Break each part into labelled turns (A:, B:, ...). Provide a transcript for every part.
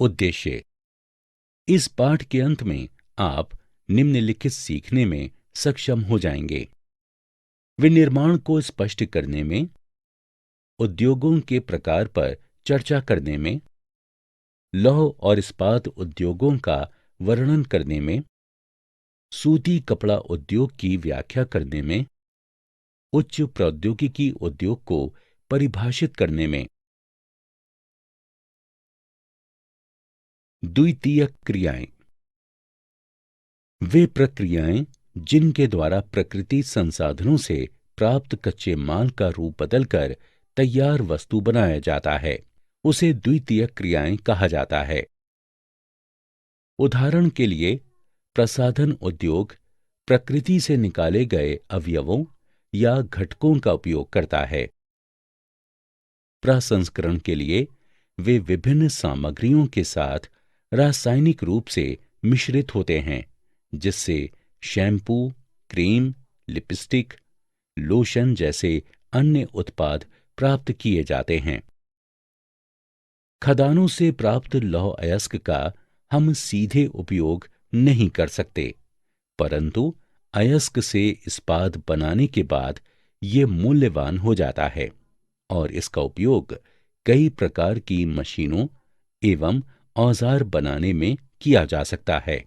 A: उद्देश्य। इस पाठ के अंत में आप निम्नलिखित सीखने में सक्षम हो जाएंगे। विनिर्माण को स्पष्ट करने में, उद्योगों के प्रकार पर चर्चा करने में, लौह और इस्पात उद्योगों का वर्णन करने में, सूती कपड़ा उद्योग की व्याख्या करने में, उच्च प्रौद्योगिकी उद्योग को परिभाषित करने में। द्वितीयक क्रियाएं। वे प्रक्रियाएं जिनके द्वारा प्रकृति संसाधनों से प्राप्त कच्चे माल का रूप बदलकर तैयार वस्तु बनाया जाता है, उसे द्वितीयक क्रियाएं कहा जाता है। उदाहरण के लिए, प्रसाधन उद्योग प्रकृति से निकाले गए अवयवों या घटकों का उपयोग करता है। प्रसंस्करण के लिए वे विभिन्न सामग्रियों के साथ रासायनिक रूप से मिश्रित होते हैं, जिससे शैम्पू, क्रीम, लिपस्टिक, लोशन जैसे अन्य उत्पाद प्राप्त किए जाते हैं। खदानों से प्राप्त लौह अयस्क का हम सीधे उपयोग नहीं कर सकते, परंतु अयस्क से इस्पात बनाने के बाद ये मूल्यवान हो जाता है और इसका उपयोग कई प्रकार की मशीनों एवं औजार बनाने में किया जा सकता है।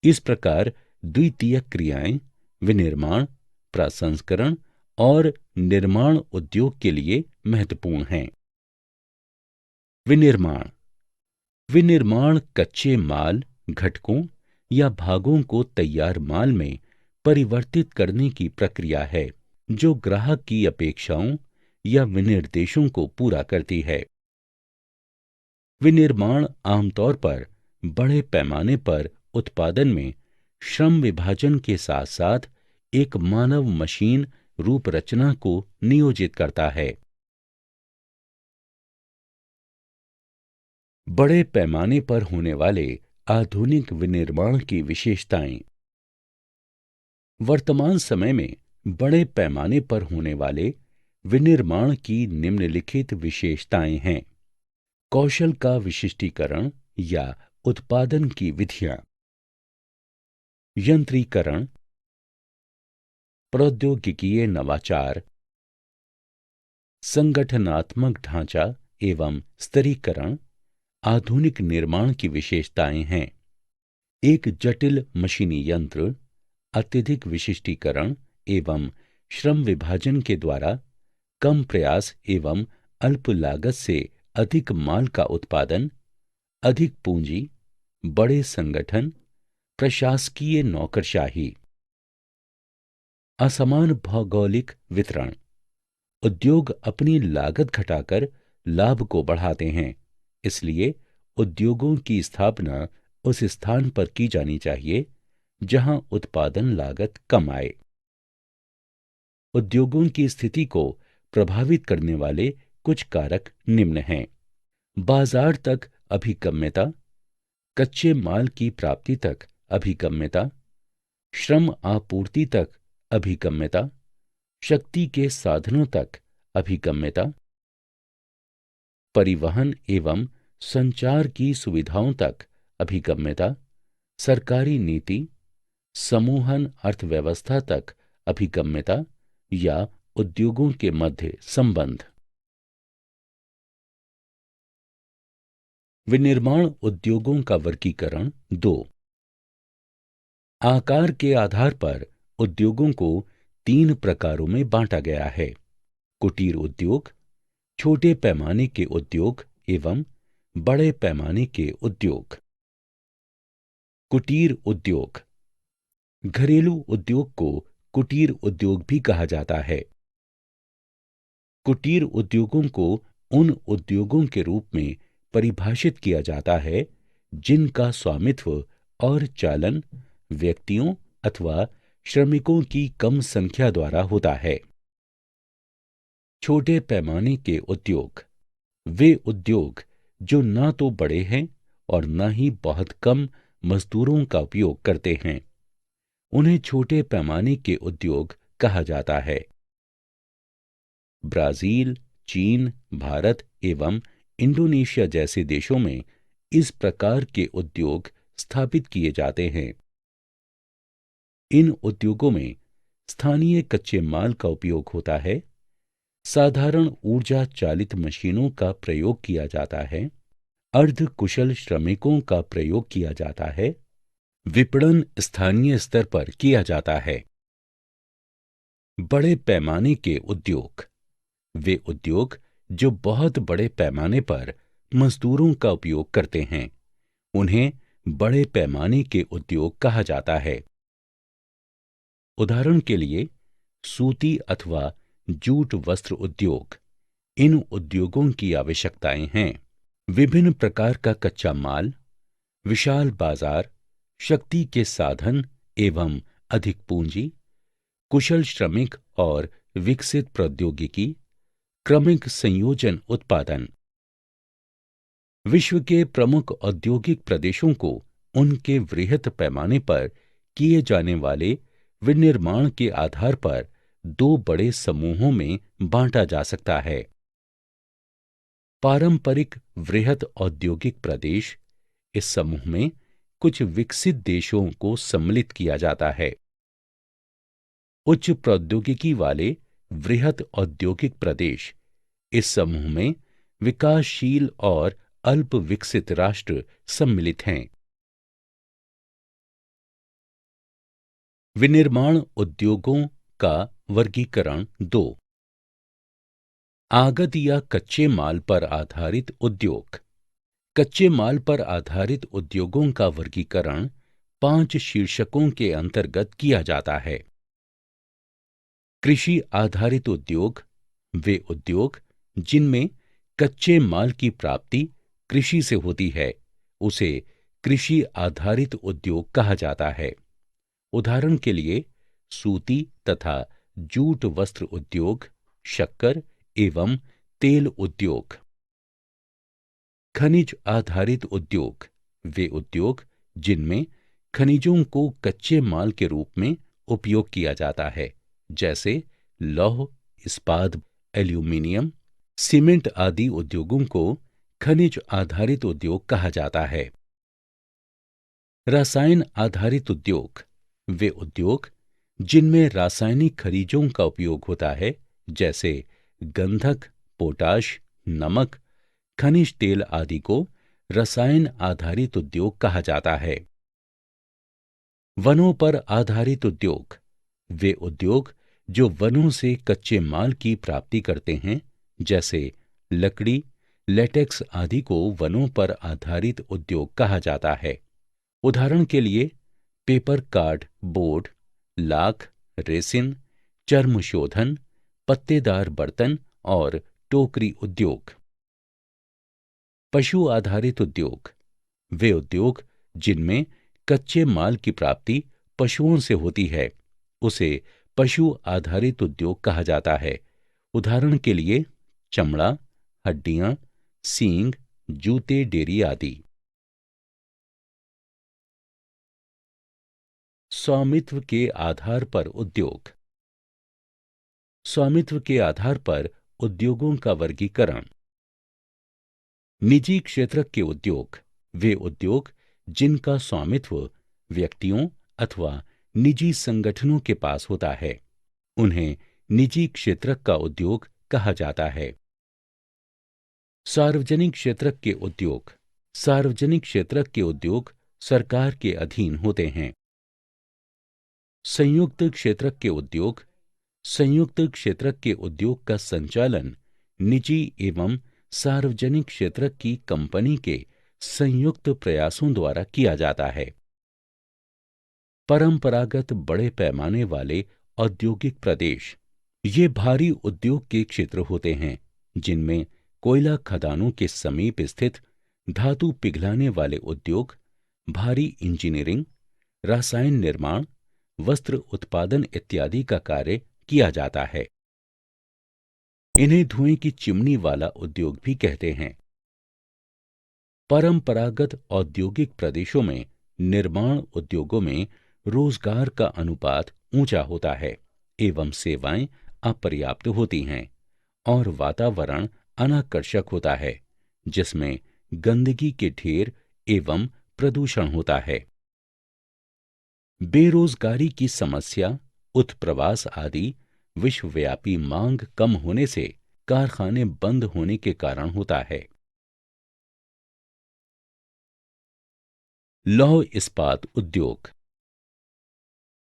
A: इस प्रकार द्वितीयक क्रियाएं विनिर्माण, प्रसंस्करण और निर्माण उद्योग के लिए महत्वपूर्ण हैं। विनिर्माण। विनिर्माण कच्चे माल, घटकों या भागों को तैयार माल में परिवर्तित करने की प्रक्रिया है, जो ग्राहक की अपेक्षाओं या विनिर्देशों को पूरा करती है। विनिर्माण आमतौर पर बड़े पैमाने पर उत्पादन में श्रम विभाजन के साथ साथ एक मानव मशीन रूपरचना को नियोजित करता है। बड़े पैमाने पर होने वाले आधुनिक विनिर्माण की विशेषताएं। वर्तमान समय में बड़े पैमाने पर होने वाले विनिर्माण की निम्नलिखित विशेषताएं हैं। कौशल का विशिष्टीकरण या उत्पादन की विधियां, यंत्रीकरण, प्रौद्योगिकीय नवाचार, संगठनात्मक ढांचा एवं स्तरीकरण आधुनिक निर्माण की विशेषताएं हैं। एक जटिल मशीनी यंत्र, अत्यधिक विशिष्टीकरण एवं श्रम विभाजन के द्वारा कम प्रयास एवं अल्प लागत से अधिक माल का उत्पादन, अधिक पूंजी, बड़े संगठन, प्रशासकीय नौकरशाही। असमान भौगोलिक वितरण। उद्योग अपनी लागत घटाकर लाभ को बढ़ाते हैं, इसलिए उद्योगों की स्थापना उस स्थान पर की जानी चाहिए जहां उत्पादन लागत कम आए। उद्योगों की स्थिति को प्रभावित करने वाले कुछ कारक निम्न हैं: बाजार तक अभिगम्यता, कच्चे माल की प्राप्ति तक अभिगम्यता, श्रम आपूर्ति तक अभिगम्यता, शक्ति के साधनों तक अभिगम्यता, परिवहन एवं संचार की सुविधाओं तक अभिगम्यता, सरकारी नीति, समूहन अर्थव्यवस्था तक अभिगम्यता या उद्योगों के मध्य संबंध। विनिर्माण उद्योगों का वर्गीकरण 2। आकार के आधार पर उद्योगों को 3 प्रकारों में बांटा गया है: कुटीर उद्योग, छोटे पैमाने के उद्योग एवं बड़े पैमाने के उद्योग। कुटीर उद्योग। घरेलू उद्योग को कुटीर उद्योग भी कहा जाता है। कुटीर उद्योगों को उन उद्योगों के रूप में परिभाषित किया जाता है जिनका स्वामित्व और चालन व्यक्तियों अथवा श्रमिकों की कम संख्या द्वारा होता है। छोटे पैमाने के उद्योग। वे उद्योग जो ना तो बड़े हैं और न ही बहुत कम मजदूरों का उपयोग करते हैं, उन्हें छोटे पैमाने के उद्योग कहा जाता है। ब्राजील, चीन, भारत एवं इंडोनेशिया जैसे देशों में इस प्रकार के उद्योग स्थापित किए जाते हैं। इन उद्योगों में स्थानीय कच्चे माल का उपयोग होता है, साधारण ऊर्जा चालित मशीनों का प्रयोग किया जाता है, अर्ध कुशल श्रमिकों का प्रयोग किया जाता है, विपणन स्थानीय स्तर पर किया जाता है। बड़े पैमाने के उद्योग वे उद्योग जो बहुत बड़े पैमाने पर मजदूरों का उपयोग करते हैं, उन्हें बड़े पैमाने के उद्योग कहा जाता है। उदाहरण के लिए सूती अथवा जूट वस्त्र उद्योग, इन उद्योगों की आवश्यकताएं हैं। विभिन्न प्रकार का कच्चा माल, विशाल बाजार, शक्ति के साधन एवं अधिक पूंजी, कुशल श्रमिक और विकसित प्रौद्योगिकी, क्रमिक संयोजन उत्पादन। विश्व के प्रमुख औद्योगिक प्रदेशों को उनके वृहत पैमाने पर किए जाने वाले विनिर्माण के आधार पर दो बड़े समूहों में बांटा जा सकता है। पारंपरिक वृहत औद्योगिक प्रदेश, इस समूह में कुछ विकसित देशों को सम्मिलित किया जाता है। उच्च प्रौद्योगिकी वाले वृहत औद्योगिक प्रदेश, इस समूह में विकासशील और अल्प विकसित राष्ट्र सम्मिलित हैं। विनिर्माण उद्योगों का वर्गीकरण 2। आगत या कच्चे माल पर आधारित उद्योग। कच्चे माल पर आधारित उद्योगों का वर्गीकरण 5 शीर्षकों के अंतर्गत किया जाता है। कृषि आधारित उद्योग वे उद्योग जिनमें कच्चे माल की प्राप्ति कृषि से होती है, उसे कृषि आधारित उद्योग कहा जाता है। उदाहरण के लिए सूती तथा जूट वस्त्र उद्योग, शक्कर एवं तेल उद्योग। खनिज आधारित उद्योग वे उद्योग जिनमें खनिजों को कच्चे माल के रूप में उपयोग किया जाता है, जैसे लौह, इस्पात, एल्यूमीनियम, सीमेंट आदि उद्योगों को खनिज आधारित उद्योग कहा जाता है। रसायन आधारित उद्योग वे उद्योग जिनमें रासायनिक खनिजों का उपयोग होता है, जैसे गंधक, पोटाश, नमक, खनिज तेल आदि को रसायन आधारित उद्योग कहा जाता है। वनों पर आधारित उद्योग वे उद्योग जो वनों से कच्चे माल की प्राप्ति करते हैं, जैसे लकड़ी, लेटेक्स आदि को वनों पर आधारित उद्योग कहा जाता है। उदाहरण के लिए paper card board, lac, resin, चर्म शोधन, पत्तेदार बर्तन और टोकरी उद्योग। पशु आधारित उद्योग वे उद्योग जिनमें कच्चे माल की प्राप्ति पशुओं से होती है, उसे पशु आधारित उद्योग कहा जाता है। उदाहरण के लिए चमड़ा, हड्डियां, सींग, जूते, डेयरी आदि। स्वामित्व के आधार पर उद्योग। स्वामित्व के आधार पर उद्योगों का वर्गीकरण। निजी क्षेत्र के उद्योग वे उद्योग जिनका स्वामित्व व्यक्तियों अथवा निजी संगठनों के पास होता है, उन्हें निजी क्षेत्र का उद्योग कहा जाता है। सार्वजनिक क्षेत्र के उद्योग। सार्वजनिक क्षेत्र के उद्योग सरकार के अधीन होते हैं। संयुक्त क्षेत्र के उद्योग। संयुक्त क्षेत्र के उद्योग का संचालन निजी एवं सार्वजनिक क्षेत्र की कंपनी के संयुक्त प्रयासों द्वारा किया जाता है। परंपरागत बड़े पैमाने वाले औद्योगिक प्रदेश ये भारी उद्योग के क्षेत्र होते हैं जिनमें कोयला खदानों के समीप स्थित धातु पिघलाने वाले उद्योग, भारी इंजीनियरिंग, रसायन निर्माण, वस्त्र उत्पादन इत्यादि का कार्य किया जाता है। इन्हें धुएं की चिमनी वाला उद्योग भी कहते हैं। परंपरागत औद्योगिक प्रदेशों में निर्माण उद्योगों में रोजगार का अनुपात ऊंचा होता है एवं सेवाएं अपर्याप्त होती हैं और वातावरण अनाकर्षक होता है, जिसमें गंदगी के ढेर एवं प्रदूषण होता है। बेरोजगारी की समस्या, उत्प्रवास आदि विश्वव्यापी मांग कम होने से कारखाने बंद होने के कारण होता है। लौह इस्पात उद्योग।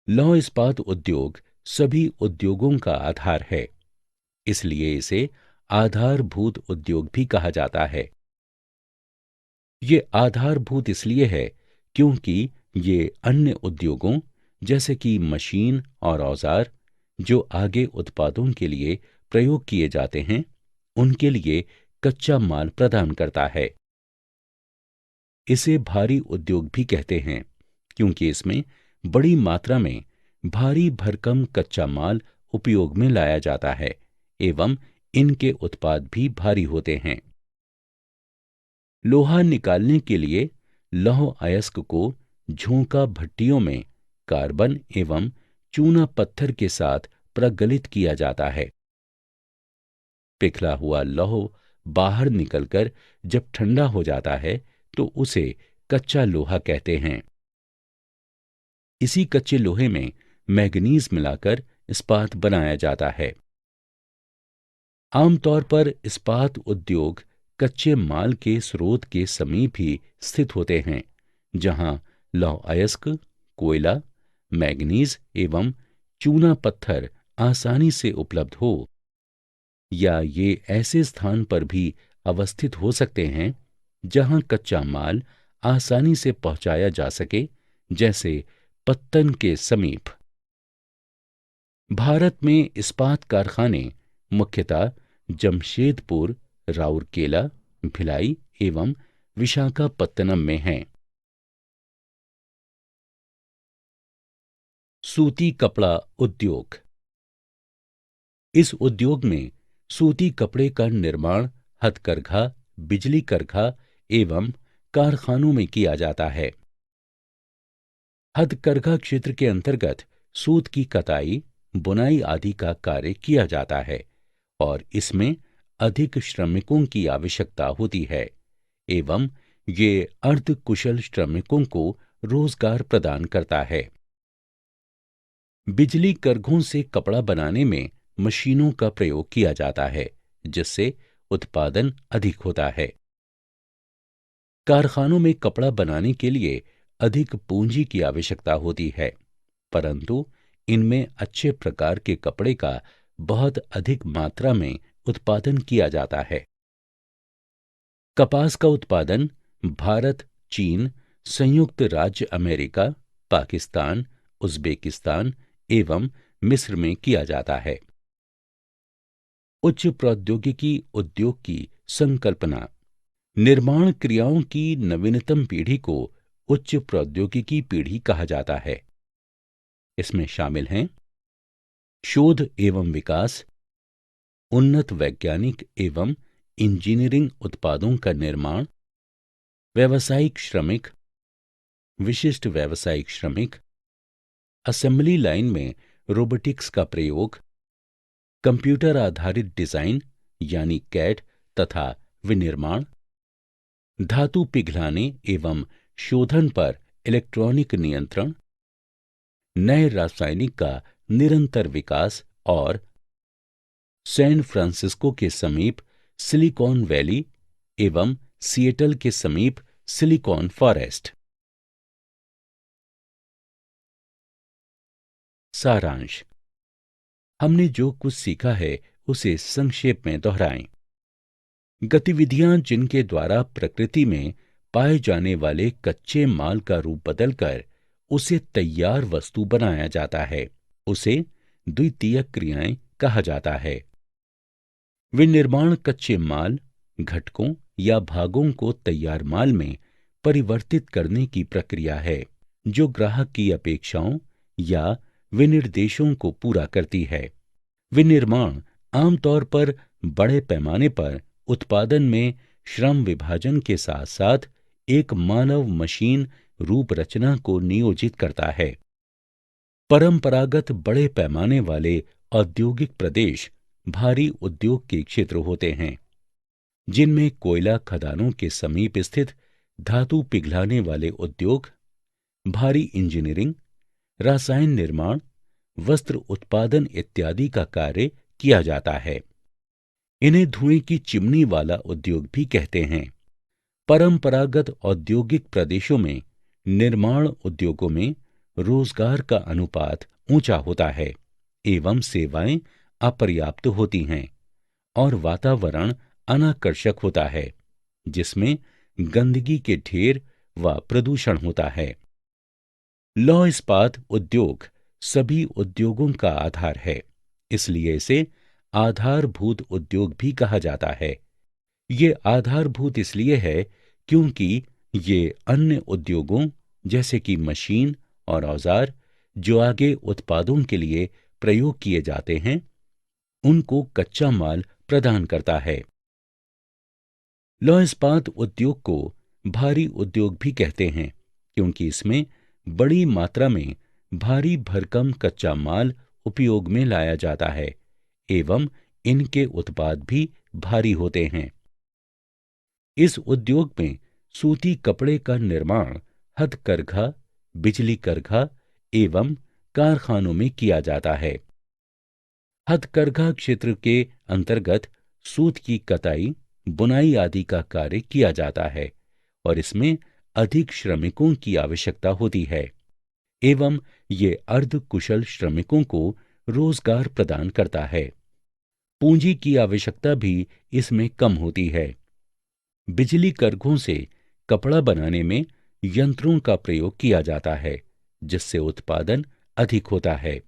A: लौह इस्पात उद्योग सभी उद्योगों का आधार है, इसलिए इसे आधारभूत उद्योग भी कहा जाता है। ये आधारभूत इसलिए है क्योंकि ये अन्य उद्योगों जैसे कि मशीन और औजार जो आगे उत्पादों के लिए प्रयोग किए जाते हैं, उनके लिए कच्चा माल प्रदान करता है। इसे भारी उद्योग भी कहते हैं क्योंकि इसमें बड़ी मात्रा में भारी भरकम कच्चा माल उपयोग में लाया जाता है एवं इनके उत्पाद भी भारी होते हैं। लोहा निकालने के लिए लौह अयस्क को झोंका भट्टियों में कार्बन एवं चूना पत्थर के साथ प्रगलित किया जाता है। पिघला हुआ लौह बाहर निकलकर जब ठंडा हो जाता है तो उसे कच्चा लोहा कहते हैं। इसी कच्चे लोहे में मैंगनीज मिलाकर इस्पात बनाया जाता है। आमतौर पर इस्पात उद्योग कच्चे माल के स्रोत के समीप ही स्थित होते हैं, जहां लौह अयस्क, कोयला, मैंगनीज एवं चूना पत्थर आसानी से उपलब्ध हो, या ये ऐसे स्थान पर भी अवस्थित हो सकते हैं जहां कच्चा माल आसानी से पहुंचाया जा सके, जैसे पत्तन के समीप। भारत में इस्पात कारखाने मुख्यतः जमशेदपुर, राउरकेला, भिलाई एवं विशाखापत्तनम में हैं। सूती कपड़ा उद्योग। इस उद्योग में सूती कपड़े का निर्माण हथकरघा, बिजली करघा एवं कारखानों में किया जाता है। हथकरघा क्षेत्र के अंतर्गत सूत की कताई, बुनाई आदि का कार्य किया जाता है और इसमें अधिक श्रमिकों की आवश्यकता होती है एवं ये अर्ध कुशल श्रमिकों को रोजगार प्रदान करता है। बिजली करघों से कपड़ा बनाने में मशीनों का प्रयोग किया जाता है, जिससे उत्पादन अधिक होता है। कारखानों में कपड़ा बनाने के लिए अधिक पूंजी की आवश्यकता होती है, परंतु इनमें अच्छे प्रकार के कपड़े का बहुत अधिक मात्रा में उत्पादन किया जाता है। कपास का उत्पादन भारत, चीन, संयुक्त राज्य अमेरिका, पाकिस्तान, उज्बेकिस्तान एवं मिस्र में किया जाता है। उच्च प्रौद्योगिकी उद्योग की संकल्पना। निर्माण क्रियाओं की नवीनतम पीढ़ी को उच्च प्रौद्योगिकी पीढ़ी कहा जाता है। इसमें शामिल हैं शोध एवं विकास, उन्नत वैज्ञानिक एवं इंजीनियरिंग उत्पादों का निर्माण, व्यावसायिक श्रमिक, विशिष्ट व्यावसायिक श्रमिक, असेंबली लाइन में रोबोटिक्स का प्रयोग, कंप्यूटर आधारित डिजाइन यानी कैड तथा विनिर्माण, धातु पिघलाने एवं शोधन पर इलेक्ट्रॉनिक नियंत्रण, नए रासायनिक का निरंतर विकास और सैन फ्रांसिस्को के समीप सिलिकॉन वैली एवं सिएटल के समीप सिलिकॉन फॉरेस्ट। सारांश। हमने जो कुछ सीखा है उसे संक्षेप में दोहराएं। गतिविधियां जिनके द्वारा प्रकृति में पाए जाने वाले कच्चे माल का रूप बदलकर उसे तैयार वस्तु बनाया जाता है, उसे द्वितीयक क्रियाएं कहा जाता है। विनिर्माण कच्चे माल, घटकों या भागों को तैयार माल में परिवर्तित करने की प्रक्रिया है, जो ग्राहक की अपेक्षाओं या विनिर्देशों को पूरा करती है। विनिर्माण आमतौर पर बड़े पैमाने पर उत्पादन में श्रम विभाजन के साथ साथ एक मानव मशीन रूप रचना को नियोजित करता है। परंपरागत बड़े पैमाने वाले औद्योगिक प्रदेश भारी उद्योग के क्षेत्र होते हैं, जिनमें कोयला खदानों के समीप स्थित धातु पिघलाने वाले उद्योग, भारी इंजीनियरिंग, रासायन निर्माण, वस्त्र उत्पादन इत्यादि का कार्य किया जाता है। इन्हें धुएं की चिमनी वाला उद्योग भी कहते हैं। परंपरागत औद्योगिक प्रदेशों में निर्माण उद्योगों में रोजगार का अनुपात ऊंचा होता है एवं सेवाएं अपर्याप्त होती हैं और वातावरण अनाकर्षक होता है, जिसमें गंदगी के ढेर व प्रदूषण होता है। लौह इस्पात उद्योग सभी उद्योगों का आधार है, इसलिए इसे आधारभूत उद्योग भी कहा जाता है। ये आधारभूत इसलिए है क्योंकि ये अन्य उद्योगों जैसे कि मशीन और औजार जो आगे उत्पादों के लिए प्रयोग किए जाते हैं, उनको कच्चा माल प्रदान करता है। लौह इस्पात उद्योग को भारी उद्योग भी कहते हैं क्योंकि इसमें बड़ी मात्रा में भारी भरकम कच्चा माल उपयोग में लाया जाता है एवं इनके उत्पाद भी भारी होते हैं। इस उद्योग में सूती कपड़े का निर्माण हथकरघा, बिजली करघा एवं कारखानों में किया जाता है। हथकरघा क्षेत्र के अंतर्गत सूत की कताई, बुनाई आदि का कार्य किया जाता है और इसमें अधिक श्रमिकों की आवश्यकता होती है एवं ये अर्ध कुशल श्रमिकों को रोजगार प्रदान करता है। पूंजी की आवश्यकता भी इसमें कम होती है। बिजली करघों से कपड़ा बनाने में यंत्रों का प्रयोग किया जाता है, जिससे उत्पादन अधिक होता है।